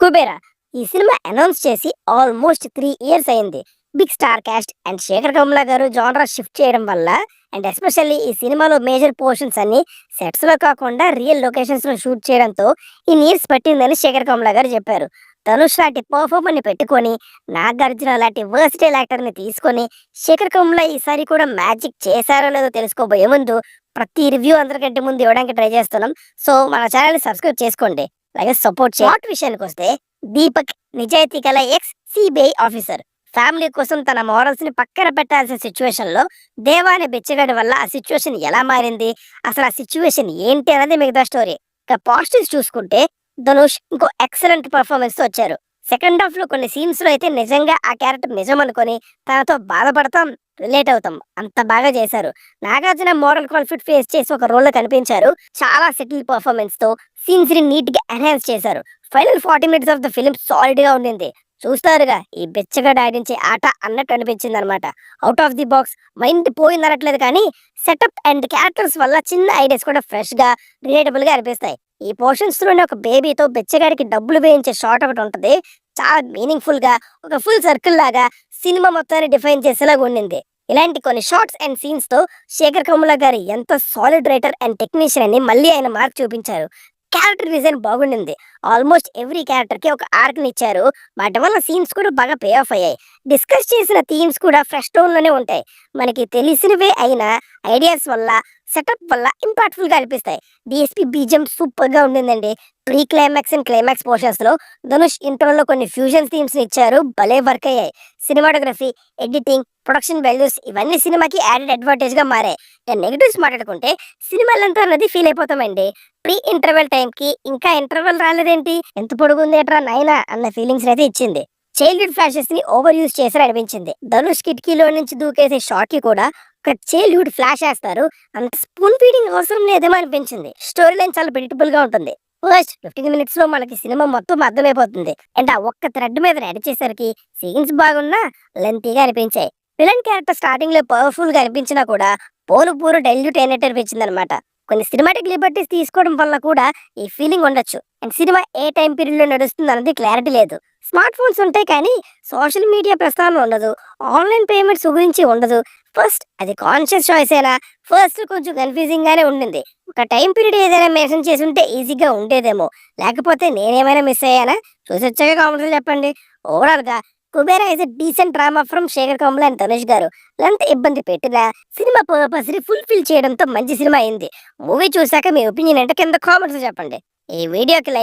కుబేరా ఈ cinema announce చేసి almost 3 years అయింది. Big star cast and Shekhar Kammula గారు జానరా షిఫ్ట్ చేయడం వల్ల అండ్ ఎస్పెషల్లీ ఈ సినిమాలో మేజర్ పోర్షన్స్ అన్ని సెట్స్ లో కాకుండా రియల్ లొకేషన్స్ లో షూట్ చేయడంతో ఇయర్స్ పట్టిందని శేఖర్ కమ్లా గారు చెప్పారు. ధనుష్ లాంటి పర్ఫార్మర్ ని పెట్టుకొని నాగార్జున లాంటి వర్సిటైల్ యాక్టర్ ని తీసుకొని శేఖర్ కమ్లా ఈసారి కూడా మ్యాజిక్ చేశారో లేదో తెలుసుకోబోయే ముందు ప్రతి రివ్యూ అందరికంటే ముందు ఇవ్వడానికి ట్రై చేస్తున్నాం. సో మన ఛానల్ ని సబ్స్క్రైబ్ చేసుకోండి, అలాగే సపోర్ట్ చేయండి. విషయానికి వస్తే దీపక్ నిజాయితీ గల ఎక్స్ సిబిఐ ఆఫీసర్ ఫ్యామిలీ కోసం తన మోరల్స్ ని పక్కన పెట్టాల్సిన సిచ్యువేషన్ లో దేవా అనే బెచ్చగాడి వల్ల ఆ సిచ్యువేషన్ ఎలా మారింది, అసలు ఆ సిచ్యువేషన్ ఏంటి అనేది మిగతా స్టోరీ. ఇక పాజిటివ్స్ చూసుకుంటే ధనుష్ ఇంకో ఎక్సలెంట్ పర్ఫార్మెన్స్ తో వచ్చారు. సెకండ్ హాఫ్ లో కొన్ని సీన్స్ లో అయితే నిజంగా ఆ క్యారెక్టర్ నిజం అనుకొని తనతో బాధపడతాం, రిలేట్ అవుతాం, అంత బాగా చేశారు. నాగార్జున మోరల్ కాన్ఫ్లిక్ట్ ఫేస్ చేసి ఒక రోల్ లో కనిపించారు. చాలా సెటిల్ పర్ఫార్మెన్స్ తో సీన్స్ ని నీట్ గా ఎన్హాన్స్ చేశారు. Final 40 minutes of the film solid గా ఉండింది. చూస్తారుగా ఈ బెచ్చగా ఆడించే ఆట అన్నట్టు అనిపించింది అనమాట. Out of the box mind పోయిందనట్లేదు, కానీ సెటప్ అండ్ క్యారెక్టర్స్ వల్ల చిన్న ఐడియాస్ కూడా ఫ్రెష్ గా రిలేటబుల్ గా అనిపిస్తాయి. ఈ పోర్షన్స్ లోనే ఒక బేబీతో బెచ్చగాడికి డబ్బులు వేయించే షాట్ ఒకటి ఉంటది. చాలా మీనింగ్ఫుల్ గా ఒక ఫుల్ సర్కిల్ లాగా సినిమా మొత్తాన్ని డిఫైన్ చేసేలాగా ఉండింది. ఇలాంటి కొన్ని షార్ట్స్ అండ్ సీన్స్ తో శేఖర్ కమ్ముల గారి ఎంత సాలిడ్ రైటర్ అండ్ టెక్నీషియన్ అని మళ్ళీ ఆయన మార్క్ చూపించారు. క్యారెక్టర్ డిజైన్ బాగుండింది. ఆల్మోస్ట్ ఎవ్రీ క్యారెక్టర్ కి ఒక ఆర్క్ ని ఇచ్చారు. వాటి వల్ల సీన్స్ కూడా బాగా పే ఆఫ్ అయ్యాయి. డిస్కస్ చేసిన థీమ్స్ కూడా ఫ్రెష్ టోన్ లోనే ఉంటాయి. మనకి తెలిసినవే అయినా ఐడియాస్ వల్ల సెటప్ వల్ల ఇంపాక్ట్ఫుల్ గా అనిపిస్తాయి. డిఎస్పీ బీజం సూపర్ గా ఉండిందండి. Pre climax and climax portions లో ధనుష్ ఇంట్రోలో కొన్ని ఫ్యూజన్ థీమ్స్ ని ఇచ్చారు, భలే వర్క్ అయ్యాయి. సినిమాటోగ్రఫీ, ఎడిటింగ్, ప్రొడక్షన్ వాల్యూస్ ఇవన్నీ సినిమాకి యాడెడ్ అడ్వాంటేజ్ గా మారాయి. నెగిటివ్స్ మాట్లాడుకుంటే సినిమా లెంత్ అన్నది ఫీల్ అయిపోతామండి. ప్రీ ఇంటర్వెల్ టైం కి ఇంకా ఇంటర్వెల్ రాలేదేంటి, ఎంత పొడుగుంది ఎట్రా నైనా అన్న ఫీలింగ్స్ అయితే ఇచ్చింది. చైల్డ్హుడ్ ఫ్లాషెస్ ని ఓవర్ యూజ్ చేసి అనిపించింది. ధనుష్ కిటికీలో నుంచి దూకేసే షాట్ కి కూడా ఒక చైల్డ్హుడ్ ఫ్లాష్ వేస్తారు. అంత స్పూన్ ఫీడింగ్ అవసరం లేదేమో అనిపించింది. స్టోరీ లైన్ చాలా ప్రిడిక్టబుల్ గా ఉంటుంది. ఫస్ట్ 15 minutes లో మనకి సినిమా మొత్తం అర్థమైపోతుంది. అండ్ ఆ ఒక్క థ్రెడ్ మీద నడిచేసరికి సీన్స్ బాగున్నా లెంతీగా అనిపించాయి. విలన్ క్యారెక్టర్ స్టార్టింగ్ లో పవర్ఫుల్ గా అనిపించినా కూడా పూరు డైల్యూట్ అయినట్టు అనిపించింది అనమాట. కొన్ని సినిమాటిక్ లిబర్టీస్ తీసుకోవడం వల్ల కూడా ఈ ఫీలింగ్ ఉండొచ్చు. And cinema A time period లో నడుస్తుంది అన్నది క్లారిటీ లేదు. స్మార్ట్ ఫోన్స్ ఉంటాయి కానీ సోషల్ మీడియా ప్రస్థానం ఉండదు. ఆన్లైన్ పేమెంట్స్ గురించి ఉండదు. ఫస్ట్ అది కాన్షియస్ చాయిస్ అయినా ఫస్ట్ కొంచెం కన్ఫ్యూజింగ్ గానే ఉండింది. ఒక టైం పీరియడ్ ఏదైనా మెన్షన్ చేసి ఉంటే ఈజీగా ఉండేదేమో, లేకపోతే నేనేమైనా మిస్ అయ్యానా? చూసి వచ్చాక కామెంట్స్ చెప్పండి. ఓవరాల్ గా Kuberaa is a decent drama from Shekhar Kammula and Dhanush గారు. ఎంత ఇబ్బంది పెట్టినా సినిమా పర్పస్ ని ఫుల్ఫిల్ చేయడంతో మంచి సినిమా అయింది. మూవీ చూసాక మీ ఒపీనియన్ అంటే కింద కామెంట్స్ చెప్పండి. ఈ వీడియోకి లైక్